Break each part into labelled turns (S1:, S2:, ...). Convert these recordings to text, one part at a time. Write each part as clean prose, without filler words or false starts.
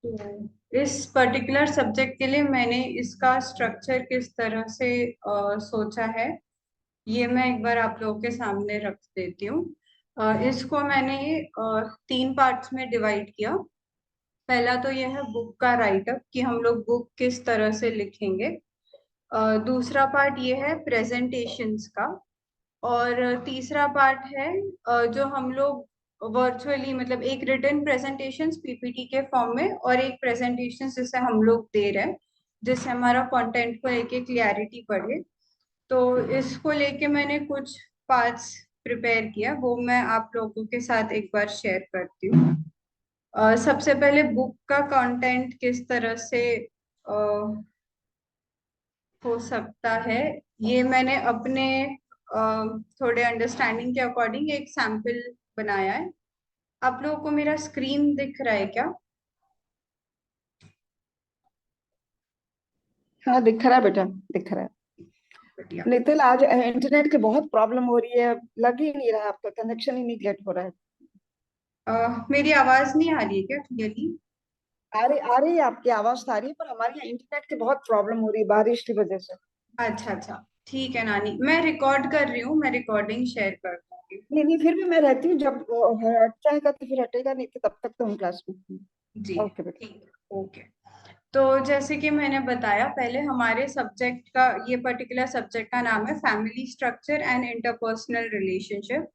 S1: तो इस particular subject के लिए मैंने इसका स्ट्रक्चर किस तरह से सोचा है, ये मैं एक बार आप लोगों के सामने रख देती हूँ। इसको मैंने 3 पार्ट्स में डिवाइड किया। पहला तो यह है बुक का राइटअप, कि हम लोग बुक किस तरह से लिखेंगे। दूसरा पार्ट ये है प्रेजेंटेशंस का। और तीसरा पार्ट है जो हम लोग वर्चुअली, मतलब एक रिटन प्रेजेंटेशंस पीपीटी के फॉर्म में, और एक प्रेजेंटेशन जिसे हम लोग दे रहे हैं, जिससे हमारा कंटेंट को लेके क्लियरिटी बढ़े। तो इसको लेके मैंने कुछ पार्ट्स प्रिपेयर किया, वो मैं आप लोगों के साथ एक बार शेयर करती हूँ। सबसे पहले बुक का कंटेंट किस तरह से हो सकता है, ये मैंने अपने थोड़े अंडरस्टैंडिंग के अकॉर्डिंग एक सैंपल बनाया है। आप लोगों को मेरा स्क्रीन दिख रहा है क्या?
S2: हाँ, दिख रहा है बेटा, दिख रहा है।
S1: बढ़िया।
S2: नितिन, आज इंटरनेट की बहुत प्रॉब्लम हो रही है, लग ही नहीं रहा, आपका कनेक्शन ही नहीं गेट हो रहा है।
S1: मेरी आवाज नहीं आ रही है क्या क्लियरली?
S2: आ रही है, आपकी आवाज तो आ रही है, पर हमारे यहाँ इंटरनेट की बहुत प्रॉब्लम हो रही है बारिश की वजह से।
S1: अच्छा अच्छा, ठीक है नानी, मैं रिकॉर्ड कर रही हूँ, मैं रिकॉर्डिंग शेयर कर दूंगी।
S2: नहीं नहीं, फिर भी मैं रहती हूँ, जब वो हट जाएगा तो फिर हटेगा, नहीं तो तब तक तो हम क्लास में हूँ।
S1: जी,
S2: ओके बेटा।
S1: ठीक है, ओके। तो जैसे कि मैंने बताया, पहले हमारे सब्जेक्ट का, ये पर्टिकुलर सब्जेक्ट का नाम है family structure and interpersonal relationship.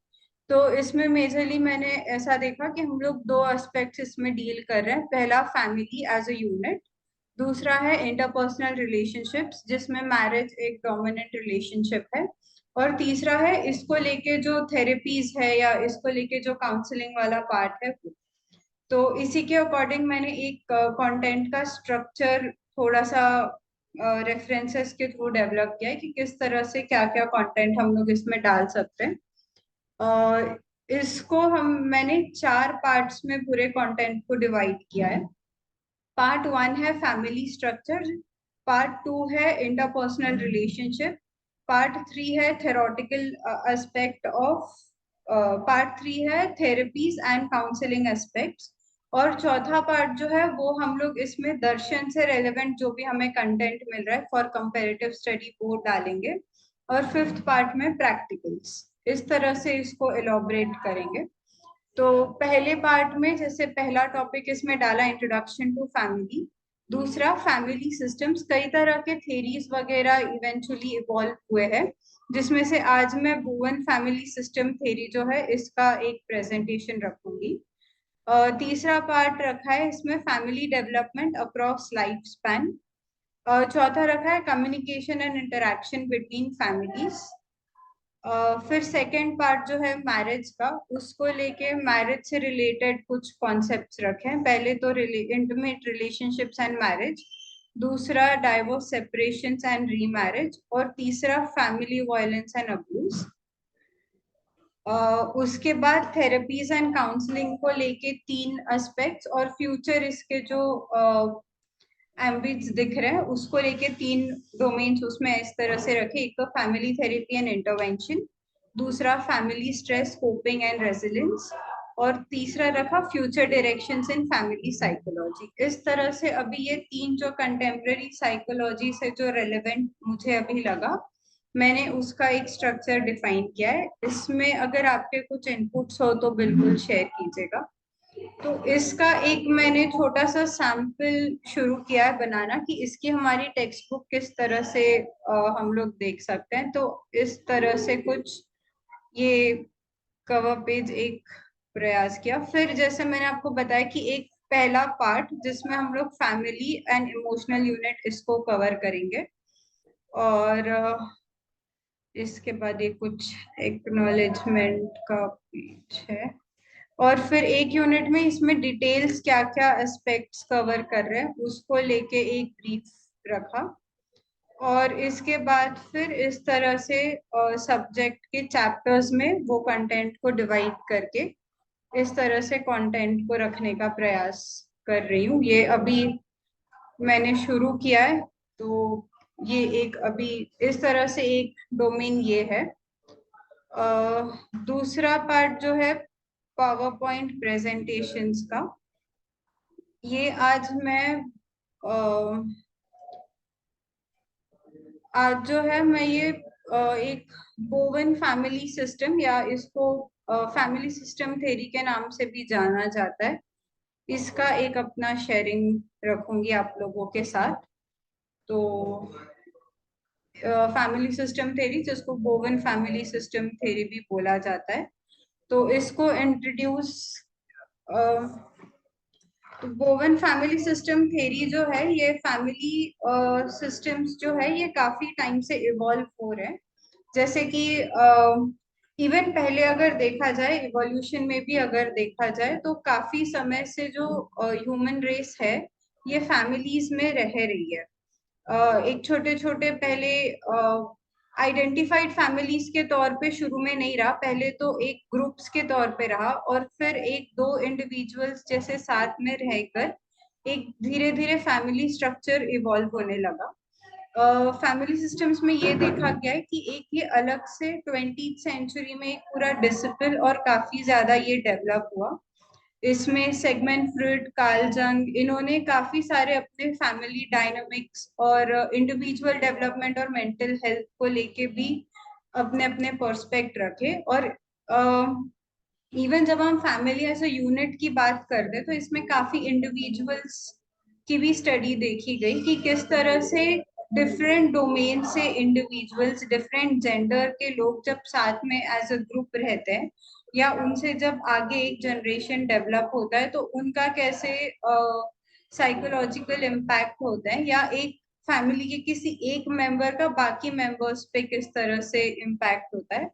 S1: तो इसमें मेजरली मैंने ऐसा देखा कि हम लोग दो एस्पेक्ट्स इसमें डील कर रहे हैं। पहला फैमिली एज अ यूनिट, दूसरा है इंटरपर्सनल रिलेशनशिप्स, जिसमें मैरिज एक डोमिनेंट रिलेशनशिप है, और तीसरा है इसको लेके जो थेरेपीज है या इसको लेके जो काउंसलिंग वाला पार्ट है वो। तो इसी के अकॉर्डिंग मैंने एक कंटेंट का स्ट्रक्चर थोड़ा सा रेफरेंसेस के थ्रू डेवलप किया है, कि किस तरह से क्या क्या कंटेंट हम लोग इसमें डाल सकते हैं। और इसको मैंने 4 पार्ट्स में पूरे कंटेंट को डिवाइड किया है। पार्ट 1 है फैमिली स्ट्रक्चर, पार्ट 2 है इंटरपर्सनल रिलेशनशिप, पार्ट 3 है थेरोटिकल एस्पेक्ट ऑफ, पार्ट 3 है थेरेपीज एंड काउंसलिंग एस्पेक्ट्स, और चौथा पार्ट जो है वो हम लोग इसमें दर्शन से रेलेवेंट जो भी हमें कंटेंट मिल रहा है फॉर कंपैरेटिव स्टडी वो डालेंगे, और फिफ्थ पार्ट में प्रैक्टिकल्स। इस तरह से इसको एलोबरेट करेंगे। तो पहले पार्ट में जैसे पहला टॉपिक इसमें डाला इंट्रोडक्शन टू फैमिली, दूसरा फैमिली सिस्टम्स, कई तरह के थेरीज वगैरह इवेंचुअली इवॉल्व हुए हैं, जिसमें से आज मैं बुवन फैमिली सिस्टम थेरी जो है इसका एक प्रेजेंटेशन रखूंगी। तीसरा पार्ट रखा है इसमें family development across life span. चौथा रखा है communication and interaction between families. फिर सेकंड पार्ट जो है मैरिज का, उसको लेके मैरिज से रिलेटेड कुछ कॉन्सेप्ट्स रखे हैं। पहले तो इंटीमेट रिलेशनशिप्स एंड मैरिज, दूसरा डाइवोर्स सेपरेशंस एंड रीमैरिज, और तीसरा फैमिली वायलेंस एंड अब्यूज। उसके बाद थेरेपीज एंड काउंसलिंग को लेके 3 एस्पेक्ट्स, और फ्यूचर इसके जो एम्बिट्स दिख रहे हैं उसको लेके 3 डोमेन्स उसमें इस तरह से रखे। एक तो फैमिली थेरेपी एंड इंटरवेंशन, दूसरा family stress coping and resilience, और तीसरा रखा future directions in family psychology. इस तरह से अभी ये 3 जो कंटेम्प्रेरी साइकोलॉजी से जो रेलेवेंट मुझे अभी लगा, मैंने उसका एक स्ट्रक्चर डिफाइन किया है। इसमें अगर आपके कुछ इनपुट्स हो तो बिल्कुल शेयर कीजिएगा। तो इसका एक मैंने छोटा सा सैंपल शुरू किया है बनाना, कि इसकी हमारी टेक्स्ट बुक किस तरह से हम लोग देख सकते हैं। तो इस तरह से कुछ ये कवर पेज एक प्रयास किया। फिर जैसे मैंने आपको बताया कि एक पहला पार्ट जिसमें हम लोग फैमिली एंड इमोशनल यूनिट इसको कवर करेंगे, और इसके बाद ये कुछ एक्नॉलेजमेंट का पेज है, और फिर एक यूनिट में इसमें डिटेल्स क्या क्या एस्पेक्ट्स कवर कर रहे हैं उसको लेके एक ब्रीफ रखा। और इसके बाद फिर इस तरह से सब्जेक्ट के चैप्टर्स में वो कंटेंट को डिवाइड करके इस तरह से कंटेंट को रखने का प्रयास कर रही हूँ। ये अभी मैंने शुरू किया है। तो ये एक अभी इस तरह से एक डोमेन ये है। दूसरा पार्ट जो है पावर पॉइंट प्रेजेंटेशंस का, ये आज जो है मैं ये एक बोवन फैमिली सिस्टम, या इसको फैमिली सिस्टम थ्योरी के नाम से भी जाना जाता है, इसका एक अपना शेयरिंग रखूंगी आप लोगों के साथ। तो फैमिली सिस्टम थ्योरी, जिसको बोवन फैमिली सिस्टम थ्योरी भी बोला जाता है, तो इसको इंट्रोड्यूस तो बोवन फैमिली सिस्टम थ्योरी जो है, ये फैमिली सिस्टम्स जो है ये काफी टाइम से इवॉल्व हो रहे हैं। जैसे कि इवन पहले अगर देखा जाए, इवोल्यूशन में भी अगर देखा जाए, तो काफी समय से जो ह्यूमन रेस है ये फैमिलीज में रह रही है। एक छोटे छोटे पहले आइडेंटिफाइड फैमिलीज के तौर पे शुरू में नहीं रहा, पहले तो एक ग्रुप्स के तौर पे रहा, और फिर एक दो इंडिविजुअल्स जैसे साथ में रहकर एक धीरे धीरे फैमिली स्ट्रक्चर इवॉल्व होने लगा। फैमिली सिस्टम्स में ये देखा गया है कि एक ये अलग से 20th सेंचुरी में एक पूरा डिसिप्लिन और काफी ज्यादा ये डेवलप हुआ। इसमें सेगमेंट फ्रूट, कार्ल जंग, इन्होंने काफी सारे अपने फैमिली डायनामिक्स और इंडिविजुअल डेवलपमेंट और मेंटल हेल्थ को लेके भी अपने अपने पर्सपेक्ट रखे। और इवन जब हम फैमिली एज अ यूनिट की बात करते हैं, तो इसमें काफी इंडिविजुअल्स की भी स्टडी देखी गई कि किस तरह से डिफरेंट डोमेन से इंडिविजुअल्स, डिफरेंट जेंडर के लोग जब साथ में एज अ ग्रुप रहते हैं, या उनसे जब आगे एक जनरेशन डेवलप होता है, तो उनका कैसे साइकोलॉजिकल इम्पैक्ट होता है, या एक फैमिली के किसी एक मेंबर का बाकी मेंबर्स पे किस तरह से इम्पैक्ट होता है।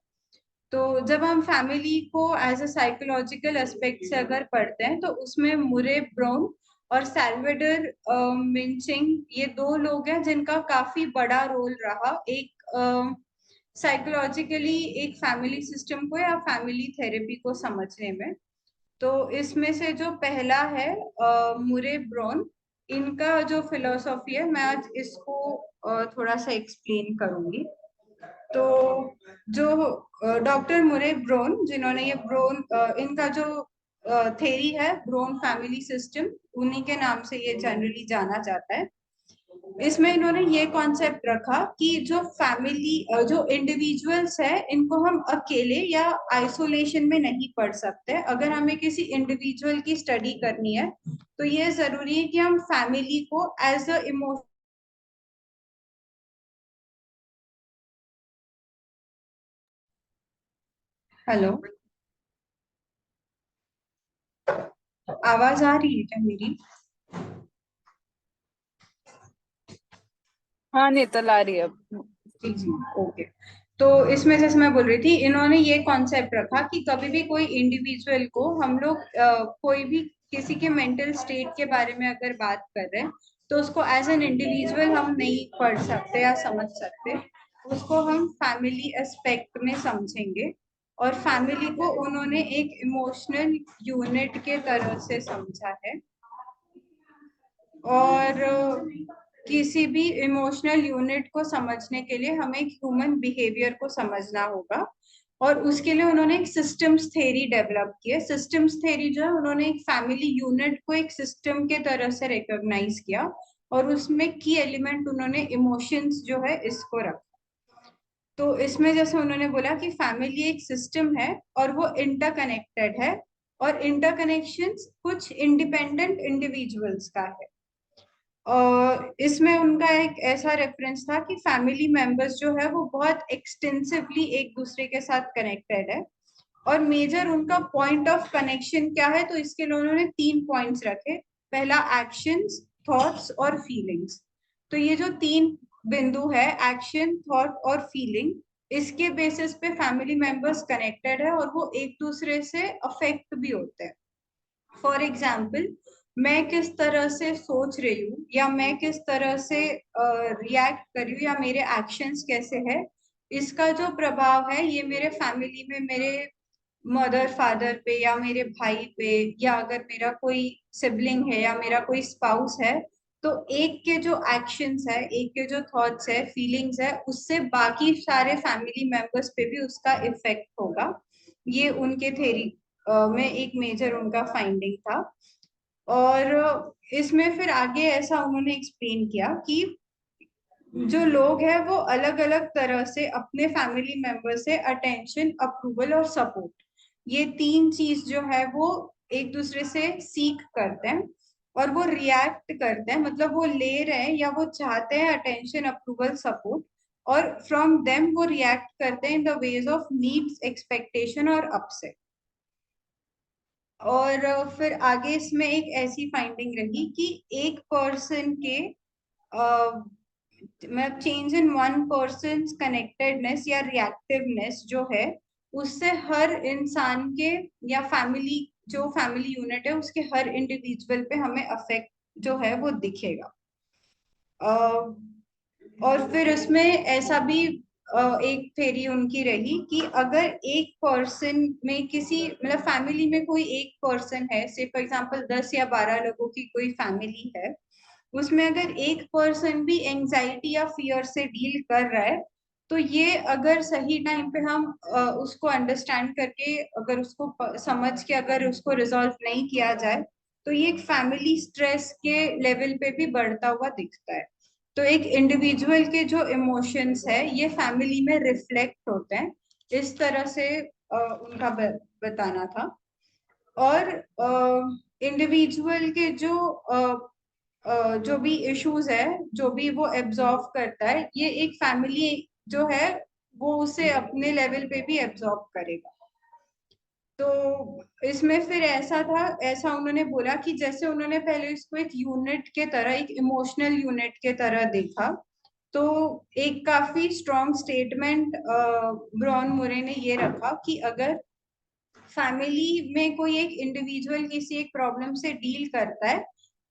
S1: तो जब हम फैमिली को एज अ साइकोलॉजिकल एस्पेक्ट से अगर पढ़ते हैं, तो उसमें मुरे ब्राउन और सैल्वेडर मिंचिंग, ये दो लोग हैं जिनका काफी बड़ा रोल रहा एक साइकोलॉजिकली एक फैमिली सिस्टम को या फैमिली थेरेपी को समझने में। तो इसमें से जो पहला है मुरे ब्राउन, इनका जो फिलोसॉफी है, मैं आज इसको थोड़ा सा एक्सप्लेन करूंगी। तो जो डॉक्टर मुरे ब्रोन, जिन्होंने ये इनका जो थेरी है ब्रोन फैमिली सिस्टम, उन्हीं के नाम से ये जनरली जाना जाता है। इसमें इन्होंने ये कॉन्सेप्ट रखा कि जो फैमिली जो इंडिविजुअल्स है, इनको हम अकेले या आइसोलेशन में नहीं पढ़ सकते। अगर हमें किसी इंडिविजुअल की स्टडी करनी है, तो ये जरूरी है कि हम फैमिली को एज अ इमोशन। हेलो, आवाज आ रही है क्या मेरी?
S3: हाँ नेतल आ रही है अब।
S1: जी जी, ओके। तो इसमें जैसे मैं बोल रही थी, इन्होंने ये कॉन्सेप्ट रखा कि कभी भी कोई इंडिविजुअल को हम लोग कोई भी किसी के मेंटल स्टेट के बारे में अगर बात कर रहे हैं, तो उसको एज एन इंडिविजुअल हम नहीं पढ़ सकते या समझ सकते। उसको हम फैमिली एस्पेक्ट में समझेंगे। और फैमिली को उन्होंने एक इमोशनल यूनिट के तरह से समझा है। और किसी भी इमोशनल यूनिट को समझने के लिए हमें ह्यूमन बिहेवियर को समझना होगा। और उसके लिए उन्होंने एक सिस्टम्स थ्योरी डेवलप की है। सिस्टम्स थ्योरी जो है, उन्होंने एक फैमिली यूनिट को एक सिस्टम के तरह से रिकॉग्नाइज किया, और उसमें की एलिमेंट उन्होंने इमोशंस जो है इसको रखा। तो इसमें जैसे उन्होंने बोला कि फैमिली एक सिस्टम है और वो इंटरकनेक्टेड है, और इंटरकनेक्शंस कुछ इंडिपेंडेंट इंडिविजुअल्स का है। इसमें उनका एक ऐसा रेफरेंस था कि फैमिली मेंबर्स जो है वो बहुत एक्सटेंसिवली एक दूसरे के साथ कनेक्टेड है। और मेजर उनका पॉइंट ऑफ कनेक्शन क्या है, तो इसके लिए उन्होंने 3 पॉइंट्स रखे। पहला एक्शंस, थॉट्स और फीलिंग्स। तो ये जो 3 बिंदु है, एक्शन, थॉट और फीलिंग, इसके बेसिस पे फैमिली मेंबर्स कनेक्टेड है और वो एक दूसरे से अफेक्ट भी होते हैं। फॉर एग्जाम्पल, मैं किस तरह से सोच रही हूँ, या मैं किस तरह से रिएक्ट कर रही हूँ, या मेरे एक्शंस कैसे है, इसका जो प्रभाव है ये मेरे फैमिली में मेरे मदर फादर पे, या मेरे भाई पे, या अगर मेरा कोई सिबलिंग है या मेरा कोई स्पाउस है, तो एक के जो एक्शंस है, एक के जो थॉट्स है, फीलिंग्स है, उससे बाकी सारे फैमिली मेंबर्स पे भी उसका इफेक्ट होगा। ये उनके थेरी में एक मेजर उनका फाइंडिंग था। और इसमें फिर आगे ऐसा उन्होंने एक्सप्लेन किया कि जो लोग हैं वो अलग अलग तरह से अपने फैमिली मेंबर से अटेंशन, अप्रूवल और सपोर्ट, ये तीन चीज जो है वो एक दूसरे से सीख करते हैं और वो रिएक्ट करते हैं, मतलब वो ले रहे हैं या वो चाहते हैं अटेंशन, अप्रूवल, सपोर्ट, और फ्रॉम देम वो रिएक्ट करते हैं in the ways of needs, expectation और अपसेट। और फिर आगे इसमें एक ऐसी फाइंडिंग रही कि एक पर्सन के मतलब change in one person connectedness या रिएक्टिवनेस जो है, उससे हर इंसान के या फैमिली, जो फैमिली यूनिट है उसके हर इंडिविजुअल पे हमें अफेक्ट जो है वो दिखेगा। और फिर उसमें ऐसा भी एक थेरी उनकी रही कि अगर एक पर्सन में किसी मतलब फैमिली में कोई एक पर्सन है, से फॉर एग्जांपल 10 या 12 लोगों की कोई फैमिली है, उसमें अगर एक पर्सन भी एंजाइटी या फियर से डील कर रहा है, तो ये अगर सही टाइम पे हम उसको अंडरस्टैंड करके अगर उसको समझ के अगर उसको रिजॉल्व नहीं किया जाए, तो ये एक फैमिली स्ट्रेस के लेवल पे भी बढ़ता हुआ दिखता है। तो एक इंडिविजुअल के जो इमोशंस है ये फैमिली में रिफ्लेक्ट होते हैं, इस तरह से उनका बताना था। और इंडिविजुअल के जो भी इश्यूज है, जो भी वो एब्जॉर्व करता है, ये एक फैमिली जो है वो उसे अपने लेवल पे भी एब्जॉर्व करेगा। तो इसमें फिर ऐसा था, ऐसा उन्होंने बोला कि जैसे उन्होंने पहले इसको एक यूनिट के तरह, एक इमोशनल यूनिट के तरह देखा, तो एक काफी स्ट्रॉन्ग स्टेटमेंट ब्रॉन मुरे ने ये रखा कि अगर फैमिली में कोई एक इंडिविजुअल किसी एक प्रॉब्लम से डील करता है,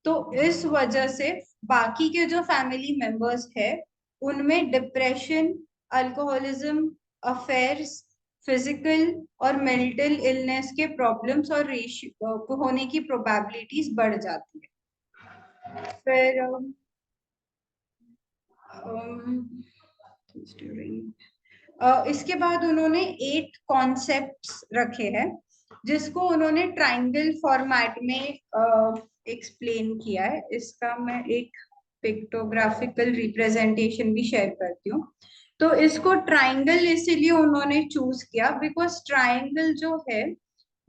S1: तो इस वजह से बाकी के जो फैमिली मेंबर्स है उनमें डिप्रेशन, अल्कोहलिज्म, अफेयर्स, फिजिकल और मेंटल इलनेस के प्रॉब्लम्स और रेशियो होने की प्रोबेबिलिटीज बढ़ जाती है। फिर इसके बाद उन्होंने 8 कॉन्सेप्ट्स रखे हैं, जिसको उन्होंने ट्राइंगल फॉर्मेट में एक्सप्लेन किया है। इसका मैं एक पिक्टोग्राफिकल रिप्रेजेंटेशन भी शेयर करती हूँ। तो इसको ट्राइंगल इसीलिए उन्होंने चूज किया बिकॉज ट्राइंगल जो है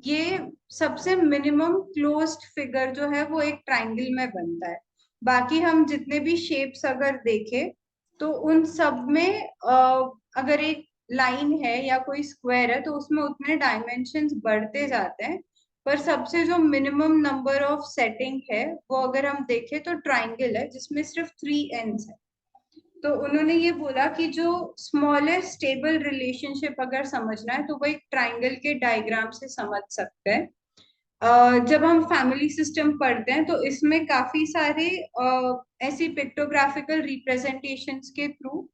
S1: ये सबसे मिनिमम क्लोज्ड फिगर जो है वो एक ट्राइंगल में बनता है। बाकी हम जितने भी शेप्स अगर देखें तो उन सब में अगर एक लाइन है या कोई स्क्वायर है तो उसमें उतने डायमेंशंस बढ़ते जाते हैं, पर सबसे जो मिनिमम नंबर ऑफ सेटिंग है वो अगर हम देखें तो ट्राइंगल है जिसमें सिर्फ 3 एंड्स है। तो उन्होंने ये बोला कि जो स्मॉलेस्ट स्टेबल रिलेशनशिप अगर समझना है तो वो एक ट्राइंगल के डायग्राम से समझ सकते हैं। जब हम फैमिली सिस्टम पढ़ते हैं तो इसमें काफी सारे ऐसी पिक्टोग्राफिकल रिप्रेजेंटेशंस के थ्रू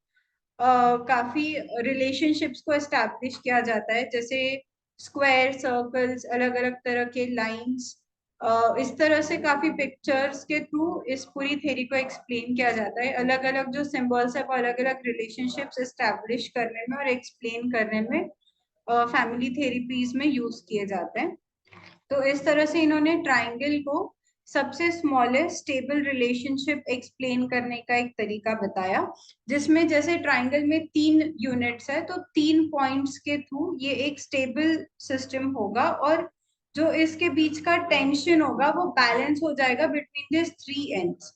S1: काफी रिलेशनशिप्स को एस्टैब्लिश किया जाता है, जैसे स्क्वायर, सर्कल्स, अलग अलग तरह के लाइंस, इस तरह से काफी पिक्चर्स के थ्रू इस पूरी थ्योरी को एक्सप्लेन किया जाता है। अलग अलग जो सिंबल्स है वो अलग अलग रिलेशनशिप्स एस्टैब्लिश करने में और एक्सप्लेन करने में फैमिली थेरेपीज में यूज किए जाते हैं। तो इस तरह से इन्होंने ट्राइंगल को सबसे स्मॉलेस्ट स्टेबल रिलेशनशिप एक्सप्लेन करने का एक तरीका बताया, जिसमें जैसे ट्राइंगल में 3 यूनिट्स है तो 3 पॉइंट्स के थ्रू ये एक स्टेबल सिस्टम होगा, और जो इसके बीच का टेंशन होगा वो बैलेंस हो जाएगा बिटवीन दिस 3 एंड्स।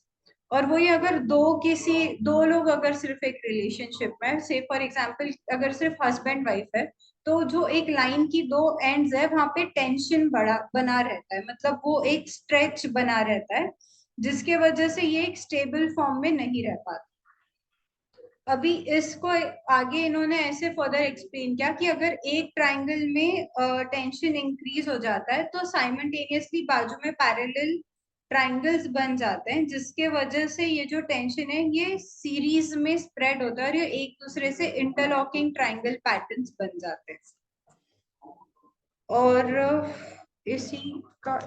S1: और वही अगर दो लोग अगर सिर्फ एक रिलेशनशिप में, से फॉर एग्जांपल अगर सिर्फ हस्बैंड वाइफ है, तो जो एक लाइन की 2 एंड्स है वहां पे टेंशन बड़ा बना रहता है, मतलब वो एक स्ट्रेच बना रहता है, जिसके वजह से ये एक स्टेबल फॉर्म में नहीं रह पाता। अभी इसको आगे इन्होंने ऐसे फर्दर एक्सप्लेन किया कि अगर एक ट्राइंगल में टेंशन इंक्रीज हो जाता है तो साइमल्टेनियसली बाजू में पैरेलल ट्राइंगल्स बन जाते हैं, जिसके वजह से ये जो टेंशन है ये सीरीज में स्प्रेड होता है और ये एक दूसरे से इंटरलॉकिंग ट्राइंगल पैटर्न्स बन जाते हैं। और इसी का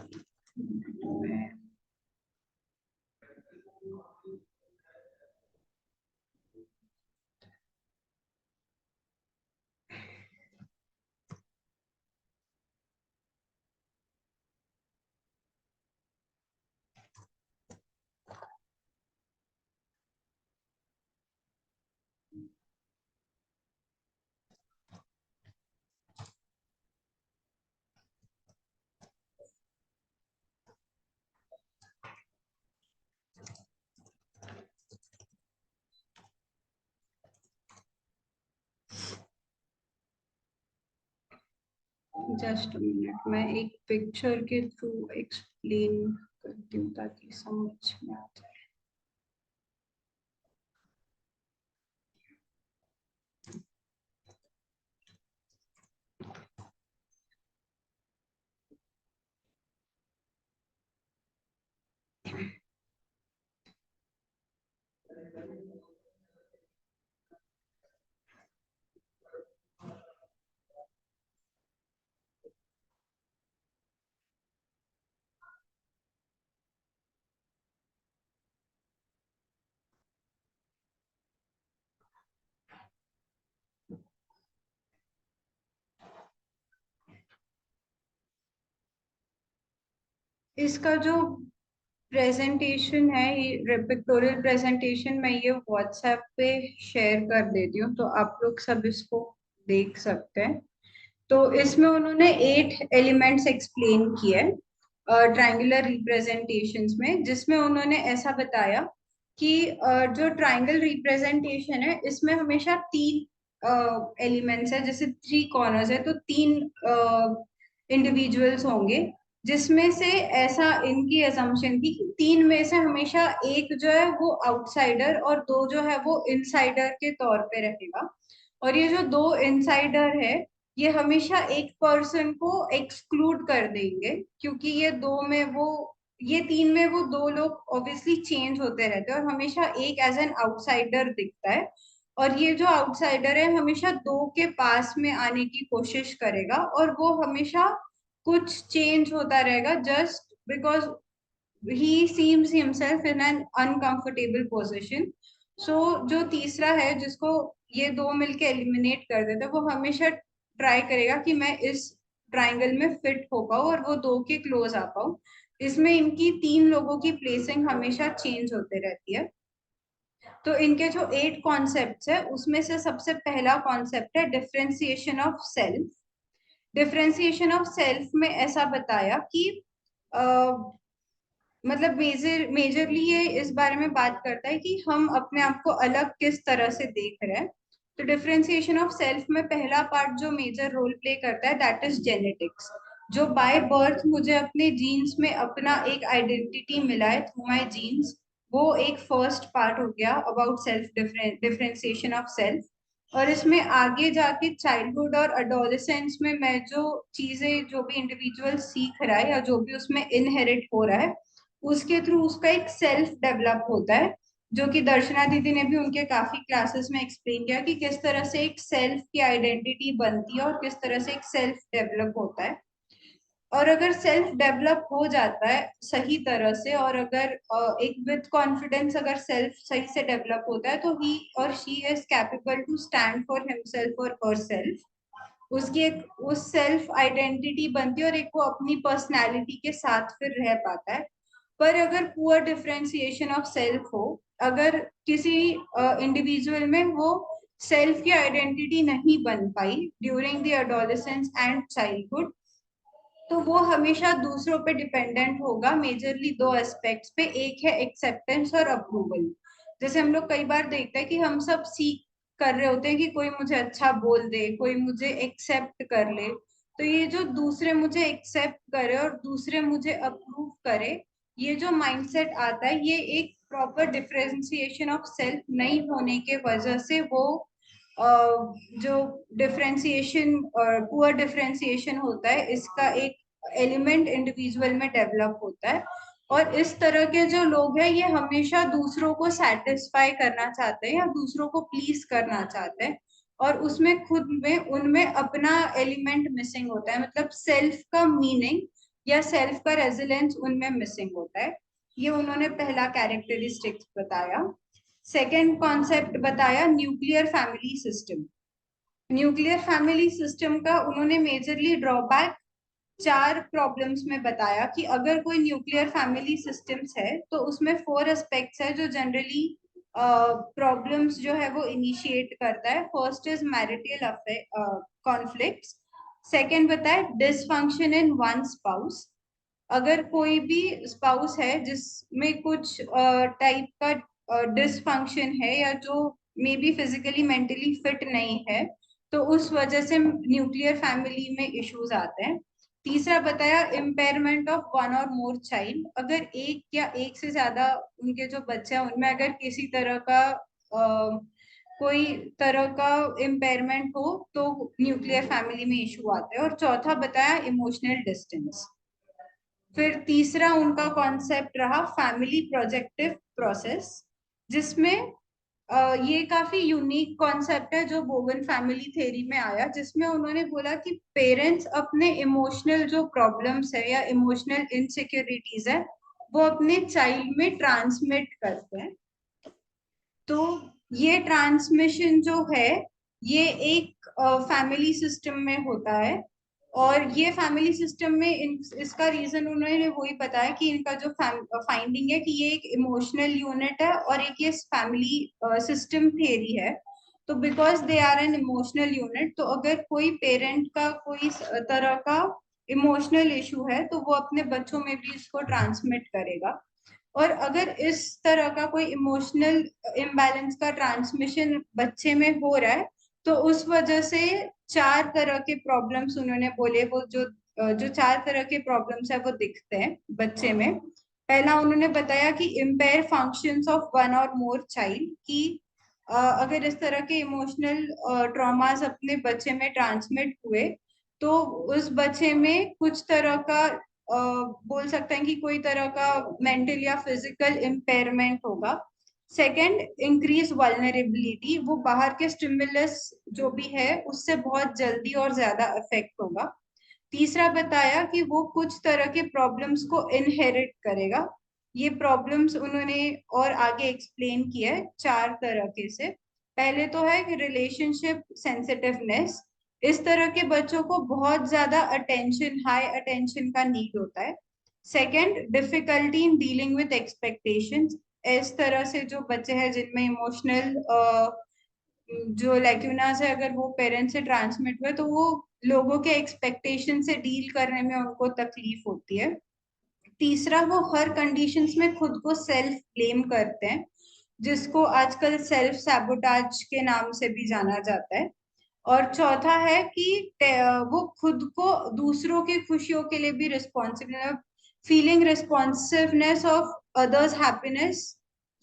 S1: जस्ट मिनट, मैं एक पिक्चर के थ्रू एक्सप्लेन करती हूँ ताकि समझ में आ जाए। इसका जो प्रेजेंटेशन है, ये पिक्टोरियल प्रेजेंटेशन, मैं ये व्हाट्सएप पे शेयर कर देती हूँ, तो आप लोग सब इसको देख सकते हैं। तो इसमें उन्होंने 8 एलिमेंट्स एक्सप्लेन किए ट्रायंगुलर रिप्रेजेंटेशंस में, जिसमें उन्होंने ऐसा बताया कि जो ट्रायंगल रिप्रेजेंटेशन है इसमें हमेशा 3 एलिमेंट्स है, जैसे 3 कॉर्नर्स है तो 3 इंडिविजुअल्स होंगे, जिसमें से ऐसा इनकी असम्पशन थी कि 3 में से हमेशा एक जो है वो आउटसाइडर और 2 जो है वो इनसाइडर के तौर पे रहेगा। और ये जो 2 इनसाइडर है ये हमेशा एक पर्सन को एक्सक्लूड कर देंगे, क्योंकि ये 3 में वो 2 लोग ऑब्वियसली चेंज होते रहते हैं और हमेशा एक एज एन आउटसाइडर दिखता है। और ये जो आउटसाइडर है हमेशा 2 के पास में आने की कोशिश करेगा और वो हमेशा कुछ चेंज होता रहेगा, just because he seems himself in an uncomfortable position. So जो तीसरा है जिसको ये 2 मिलके एलिमिनेट कर देते हैं, वो हमेशा ट्राई करेगा कि मैं इस ट्राइंगल में फिट हो पाऊँ और वो 2 के क्लोज आ पाऊँ। इसमें इनकी 3 लोगों की प्लेसिंग हमेशा चेंज होते रहती है। तो इनके जो 8 कॉन्सेप्ट्स है उसमें से सबसे पहला कॉन्सेप्ट है differentiation of self. Differentiation of self में ऐसा बताया कि मतलब मेजरली ये इस बारे में बात करता है कि हम अपने आप को अलग किस तरह से देख रहे हैं। तो डिफरेंशिएशन ऑफ सेल्फ में पहला पार्ट जो मेजर रोल प्ले करता है दैट इज जेनेटिक्स। जो बाय बर्थ मुझे अपने जीन्स में अपना एक आइडेंटिटी मिला है थ्रू माय जीन्स, वो एक फर्स्ट पार्ट हो गया about self differentiation of self. और इसमें आगे जाके चाइल्डहुड और अडोलेसेंस में मैं जो चीजें जो भी इंडिविजुअल सीख रहा है या जो भी उसमें इनहेरिट हो रहा है उसके थ्रू उसका एक सेल्फ डेवलप होता है, जो कि दर्शना दीदी ने भी उनके काफी क्लासेस में एक्सप्लेन किया कि किस तरह से एक सेल्फ की आइडेंटिटी बनती है और किस तरह से एक सेल्फ डेवलप होता है। और अगर सेल्फ डेवलप हो जाता है सही तरह से और अगर एक विद कॉन्फिडेंस अगर सेल्फ सही से डेवलप होता है तो ही और she is capable to stand for himself और हरसेल्फ। उसकी एक उस सेल्फ आइडेंटिटी बनती है और एक वो अपनी पर्सनैलिटी के साथ फिर रह पाता है। पर अगर पुअर डिफरेंशिएशन ऑफ सेल्फ हो, अगर किसी इंडिविजुअल में वो सेल्फ की आइडेंटिटी नहीं बन पाई during the adolescence and childhood, तो वो हमेशा दूसरों पे डिपेंडेंट होगा मेजरली 2 एस्पेक्ट्स पे। एक है एक्सेप्टेंस और अप्रूवल। जैसे हम लोग कई बार देखते हैं कि हम सब सीख कर रहे होते हैं कि कोई मुझे अच्छा बोल दे, कोई मुझे एक्सेप्ट कर ले। तो ये जो दूसरे मुझे एक्सेप्ट करे और दूसरे मुझे अप्रूव करे, ये जो माइंडसेट आता है ये एक प्रॉपर डिफरेंशिएशन ऑफ सेल्फ नहीं होने के वजह से वो जो डिफरेंशिएशन और पुअर डिफरेंशिएशन होता है इसका एक एलिमेंट इंडिविजुअल में डेवलप होता है। और इस तरह के जो लोग हैं ये हमेशा दूसरों को सेटिस्फाई करना चाहते हैं या दूसरों को प्लीज करना चाहते हैं, और उसमें खुद में उनमें अपना एलिमेंट मिसिंग होता है, मतलब सेल्फ का मीनिंग या सेल्फ का रेजिलेंस उनमें मिसिंग होता है। ये उन्होंने पहला कैरेक्टरिस्टिक्स बताया। सेकेंड कॉन्सेप्ट बताया nuclear family system. Nuclear family system का उन्होंने मेजरली ड्रॉबैक 4 प्रॉब्लम्स में बताया कि अगर कोई न्यूक्लियर फैमिली सिस्टम्स है तो उसमें 4 एस्पेक्ट्स है जो जनरली प्रॉब्लम्स जो है वो इनिशिएट करता है। First is marital conflicts. Second बताया डिसफंक्शन इन वन स्पाउस। अगर कोई भी स्पाउस है जिसमें कुछ टाइप का डिसफंक्शन है या जो may be physically mentally fit नहीं है, तो उस वजह से न्यूक्लियर फैमिली में इश्यूज आते हैं। तीसरा बताया इम्पेयरमेंट ऑफ वन और मोर चाइल्ड, अगर एक या एक से ज्यादा उनके जो बच्चे हैं उनमें अगर किसी तरह का कोई तरह का इम्पेयरमेंट हो तो न्यूक्लियर फैमिली में इशू आते हैं। और चौथा बताया इमोशनल डिस्टेंस। फिर तीसरा उनका कॉन्सेप्ट रहा फैमिली प्रोजेक्टिव प्रोसेस, जिसमें ये काफी यूनिक कॉन्सेप्ट है जो बोवन फैमिली थ्योरी में आया, जिसमें उन्होंने बोला कि पेरेंट्स अपने इमोशनल जो प्रॉब्लम्स है या इमोशनल इनसिक्योरिटीज है वो अपने चाइल्ड में ट्रांसमिट करते हैं। तो ये ट्रांसमिशन जो है ये एक फैमिली सिस्टम में होता है, और ये फैमिली सिस्टम में इसका रीजन उन्होंने वही बताया कि इनका जो फाइंडिंग है कि ये एक इमोशनल यूनिट है और एक ये फैमिली सिस्टम थ्योरी है। तो because they are an emotional unit, तो अगर कोई पेरेंट का कोई तरह का इमोशनल इशू है तो वो अपने बच्चों में भी इसको ट्रांसमिट करेगा। और अगर इस तरह का कोई इमोशनल इम्बैलेंस का ट्रांसमिशन बच्चे में हो रहा है तो उस वजह से चार तरह के प्रॉब्लम्स उन्होंने बोले, वो जो चार तरह के प्रॉब्लम्स है वो दिखते हैं बच्चे में। पहला उन्होंने बताया कि इम्पेयर फंक्शंस ऑफ वन और मोर चाइल्ड, कि अगर इस तरह के इमोशनल ट्रॉमास अपने बच्चे में ट्रांसमिट हुए तो उस बच्चे में कुछ तरह का बोल सकते हैं कि कोई तरह का मेंटल या फिजिकल इम्पेयरमेंट होगा। सेकंड, इंक्रीज वल्नरेबिलिटी, वो बाहर के स्टिमुलस जो भी है उससे बहुत जल्दी और ज्यादा अफेक्ट होगा। तीसरा बताया कि वो कुछ तरह के प्रॉब्लम्स को इनहेरिट करेगा। ये प्रॉब्लम्स उन्होंने और आगे एक्सप्लेन किया है चार तरह के से। पहले तो है रिलेशनशिप सेंसिटिवनेस, इस तरह के बच्चों को बहुत ज्यादा अटेंशन, हाई अटेंशन का नीड होता है। Second, difficulty in dealing with expectations, इस तरह से जो बच्चे हैं जिनमें इमोशनल जो लैक्यूनास है अगर वो पेरेंट्स से ट्रांसमिट हुए तो वो लोगों के एक्सपेक्टेशन से डील करने में उनको तकलीफ होती है। तीसरा, वो हर कंडीशंस में खुद को सेल्फ ब्लेम करते हैं, जिसको आजकल सेल्फ सैबोटाज के नाम से भी जाना जाता है। और चौथा है कि वो खुद को दूसरों की खुशियों के लिए भी responsible, feeling responsiveness of others happiness,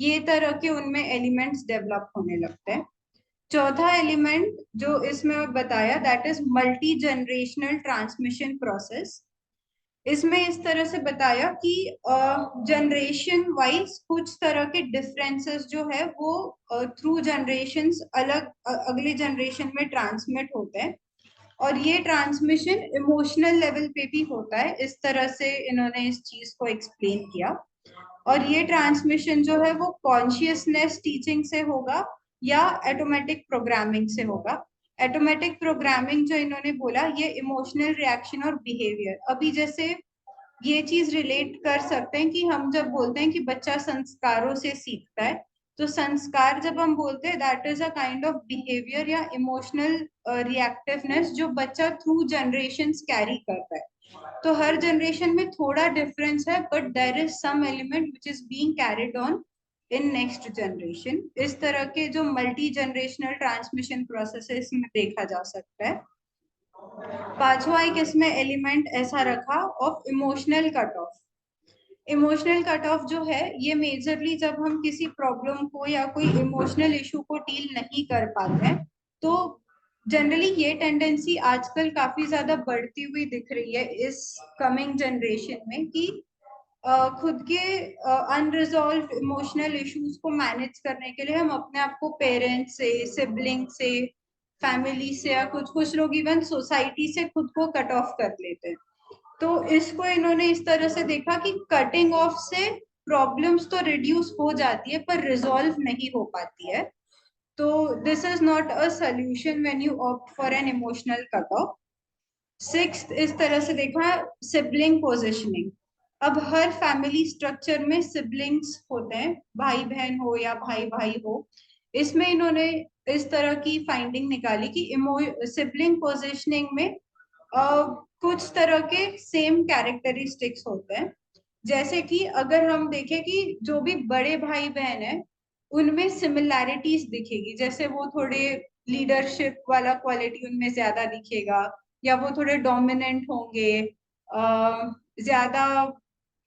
S1: ये तरह के उनमें एलिमेंट्स डेवलप होने लगते हैं। चौथा एलिमेंट जो इसमें बताया that is multi generational transmission process. इसमें इस तरह से बताया कि जनरेशन वाइज कुछ तरह के डिफरेंसेस जो है वो थ्रू जनरेशंस अलग अगले जनरेशन में ट्रांसमिट होते हैं, और ये ट्रांसमिशन इमोशनल लेवल पे भी होता है। इस तरह से इन्होंने इस चीज को एक्सप्लेन किया। और ये ट्रांसमिशन जो है वो कॉन्शियसनेस टीचिंग से होगा या ऑटोमेटिक प्रोग्रामिंग से होगा। ऑटोमेटिक प्रोग्रामिंग जो इन्होंने बोला ये इमोशनल रिएक्शन और बिहेवियर, अभी जैसे ये चीज रिलेट कर सकते हैं कि हम जब बोलते हैं कि बच्चा संस्कारों से सीखता है, तो संस्कार जब हम बोलते हैं that is a kind of behaviour या इमोशनल रिएक्टिवनेस जो बच्चा थ्रू जनरेशंस कैरी करता है। तो हर जनरेशन में थोड़ा डिफरेंस है but there is some element which is being carried on in next generation. इस तरह के जो मल्टी जनरेशनल ट्रांसमिशन प्रोसेस है इसमें देखा जा सकता है। पांचवा एक इसमें एलिमेंट ऐसा रखा of emotional cut off. Emotional cut off जो है ये मेजरली जब हम किसी प्रॉब्लम को या कोई इमोशनल इशू को डील नहीं कर पाते हैं तो जनरली ये टेंडेंसी आजकल काफी ज्यादा बढ़ती हुई दिख रही है इस कमिंग जनरेशन में, कि खुद के अनरिजॉल्व इमोशनल इश्यूज को मैनेज करने के लिए हम अपने आप को पेरेंट्स से, सिबलिंग से, फैमिली से या कुछ कुछ लोग इवन सोसाइटी से खुद को कट ऑफ कर लेते हैं। तो इसको इन्होंने इस तरह से देखा कि कटिंग ऑफ से प्रॉब्लम्स तो रिड्यूस हो जाती है पर रिजॉल्व नहीं हो पाती है। तो this is not a solution when you opt for an emotional cut off. Sixth इस तरह से देखा सिबलिंग पोजिशनिंग। अब हर फैमिली स्ट्रक्चर में सिबलिंग्स होते हैं, भाई बहन हो या भाई भाई हो। इसमें इन्होंने इस तरह की फाइंडिंग निकाली कि सिबलिंग पोजिशनिंग में कुछ तरह के सेम कैरेक्टरिस्टिक्स होते हैं। जैसे कि अगर हम देखें कि जो भी बड़े भाई बहन है उनमें सिमिलैरिटीज दिखेगी, जैसे वो थोड़े लीडरशिप वाला क्वालिटी उनमें ज्यादा दिखेगा, या वो थोड़े डोमिनेंट होंगे, ज्यादा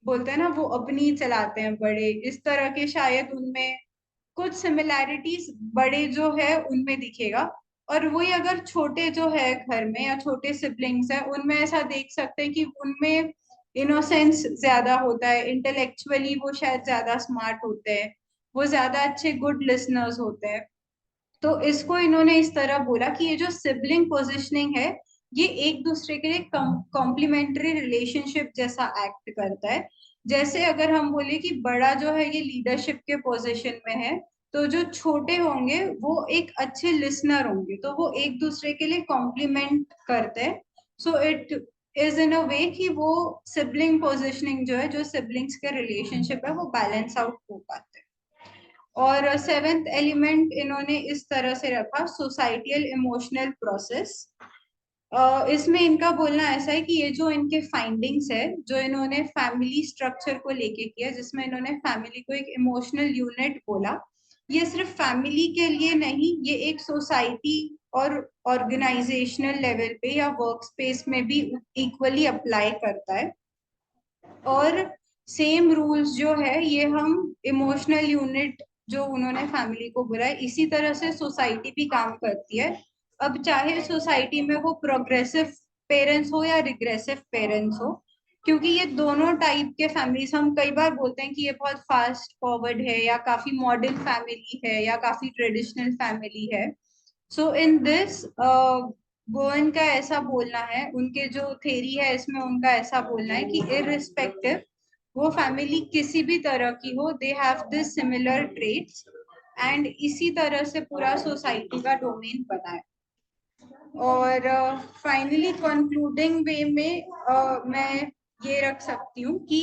S1: बोलते हैं ना वो अपनी चलाते हैं बड़े, इस तरह के शायद उनमें कुछ सिमिलैरिटीज बड़े जो है उनमें दिखेगा। और वही अगर छोटे जो है घर में या छोटे सिबलिंग्स है उनमें ऐसा देख सकते हैं कि उनमें इनोसेंस ज्यादा होता है, इंटेलेक्चुअली वो शायद ज्यादा स्मार्ट होते हैं, वो ज्यादा अच्छे गुड लिसनर्स होते हैं। तो इसको इन्होंने इस तरह बोला कि ये जो सिबलिंग पोजिशनिंग है ये एक दूसरे के लिए कॉम्प्लीमेंट्री रिलेशनशिप जैसा एक्ट करता है। जैसे अगर हम बोले कि बड़ा जो है ये लीडरशिप के पोजीशन में है, तो जो छोटे होंगे वो एक अच्छे लिसनर होंगे, तो वो एक दूसरे के लिए कॉम्प्लीमेंट करते हैं। सो इट इज इन अ वे कि वो सिबलिंग पोजिशनिंग जो है, जो सिबलिंग्स के रिलेशनशिप है, वो बैलेंस आउट हो पाते हैं। और सेवेंथ एलिमेंट इन्होंने इस तरह से रखा, सोसाइटियल इमोशनल प्रोसेस। इसमें इनका बोलना ऐसा है कि ये जो इनके फाइंडिंग्स है जो इन्होंने फैमिली स्ट्रक्चर को लेके किया, जिसमें इन्होंने फैमिली को एक इमोशनल यूनिट बोला, ये सिर्फ फैमिली के लिए नहीं, ये एक सोसाइटी और ऑर्गेनाइजेशनल लेवल पे या वर्क स्पेस में भी इक्वली अप्लाई करता है। और सेम रूल्स जो है ये हम इमोशनल यूनिट जो उन्होंने फैमिली को बोला है, इसी तरह से सोसाइटी भी काम करती है। अब चाहे सोसाइटी में वो प्रोग्रेसिव पेरेंट्स हो या रिग्रेसिव पेरेंट्स हो, क्योंकि ये दोनों टाइप के फैमिलीज, हम कई बार बोलते हैं कि ये बहुत फास्ट फॉरवर्ड है या काफी मॉडर्न फैमिली है या काफी ट्रेडिशनल फैमिली है। सो इन दिस बोवन का ऐसा बोलना है, उनके जो थेरी है इसमें उनका ऐसा बोलना है कि इररिस्पेक्टिव वो फैमिली किसी भी तरह की हो, they have this similar traits, and इसी तरह से पूरा सोसाइटी का डोमेन बना है। और फाइनली कंक्लूडिंग वे में मैं ये रख सकती हूँ कि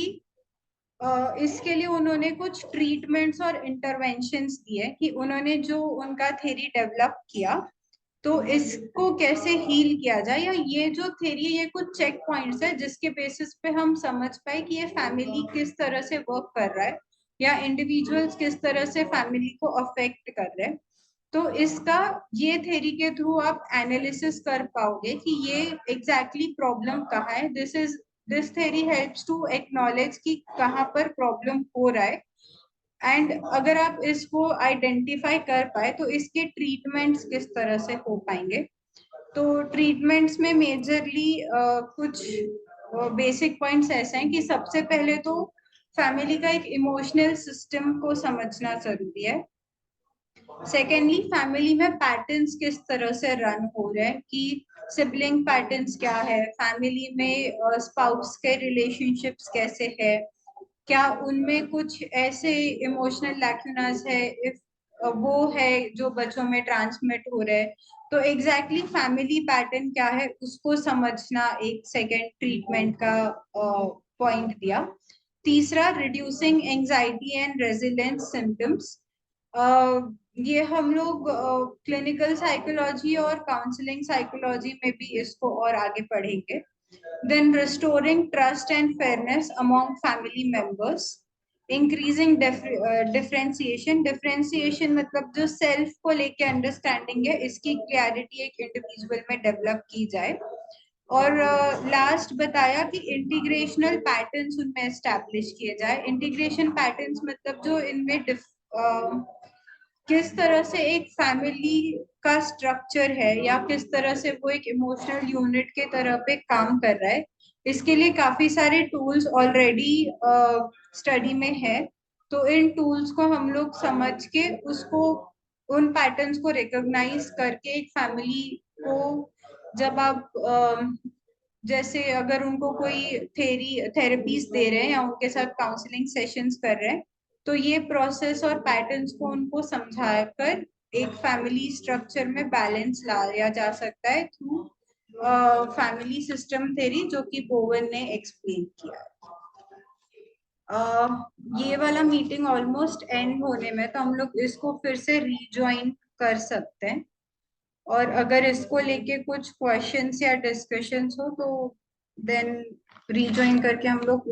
S1: इसके लिए उन्होंने कुछ ट्रीटमेंट्स और इंटरवेंशंस दिए कि उन्होंने जो उनका थेरी डेवलप किया तो इसको कैसे हील किया जाए, या ये जो थेरी है ये कुछ चेक पॉइंट्स है जिसके बेसिस पे हम समझ पाए कि ये फैमिली किस तरह से वर्क कर रहा है या इंडिविजुअल्स किस तरह से फैमिली को अफेक्ट कर रहे हैं। तो इसका ये थेरी के थ्रू आप एनालिसिस कर पाओगे कि ये एग्जैक्टली प्रॉब्लम कहाँ है। This theory helps to acknowledge कि कहाँ पर प्रॉब्लम हो रहा है, एंड अगर आप इसको आइडेंटिफाई कर पाए तो इसके ट्रीटमेंट्स किस तरह से हो पाएंगे। तो ट्रीटमेंट्स में मेजरली कुछ बेसिक पॉइंट्स ऐसे हैं कि सबसे पहले तो फैमिली का एक इमोशनल सिस्टम को समझना जरूरी है। सेकेंडली फैमिली में पैटर्न्स किस तरह से रन हो रहे हैं, कि सिबलिंग पैटर्न्स क्या है, फैमिली में स्पाउस के रिलेशनशिप्स कैसे है, क्या उनमें कुछ ऐसे इमोशनल लैक्यूनास है, इफ वो है जो बच्चों में ट्रांसमिट हो रहे हैं। तो एग्जैक्टली फैमिली पैटर्न क्या है उसको समझना एक सेकेंड ट्रीटमेंट का पॉइंट दिया। तीसरा, reducing anxiety and resilience symptoms. ये हम लोग क्लिनिकल साइकोलॉजी और काउंसलिंग साइकोलॉजी में भी इसको और आगे पढ़ेंगे। Then restoring trust and fairness among family members, increasing differentiation। differentiation मतलब जो सेल्फ को लेके अंडरस्टैंडिंग है इसकी क्लैरिटी एक इंडिविजुअल में डेवलप की जाए। और लास्ट बताया कि इंटीग्रेशनल पैटर्न्स उनमें एस्टैब्लिश किए जाए। इंटीग्रेशन पैटर्न्स मतलब जो इनमें किस तरह से एक फैमिली का स्ट्रक्चर है या किस तरह से वो एक इमोशनल यूनिट के तरह पे काम कर रहा है, इसके लिए काफी सारे टूल्स ऑलरेडी स्टडी में है। तो इन टूल्स को हम लोग समझ के उसको उन पैटर्न्स को रिकॉग्नाइज करके एक फैमिली को जब आप जैसे अगर उनको कोई थेरेपीज दे रहे हैं या उनके साथ काउंसलिंग सेशंस कर रहे हैं, तो ये प्रोसेस और पैटर्न्स को उनको समझाकर एक फैमिली स्ट्रक्चर में बैलेंस लाया जा सकता है थ्रू फैमिली सिस्टम थ्योरी, जो कि बोवन ने एक्सप्लेन किया। ये वाला मीटिंग ऑलमोस्ट एंड होने में, तो हम लोग इसको फिर से रीज्वाइन कर सकते हैं, और अगर इसको लेके कुछ क्वेश्चंस या डिस्कशंस हो तो देन रीज्वाइन करके हम लोग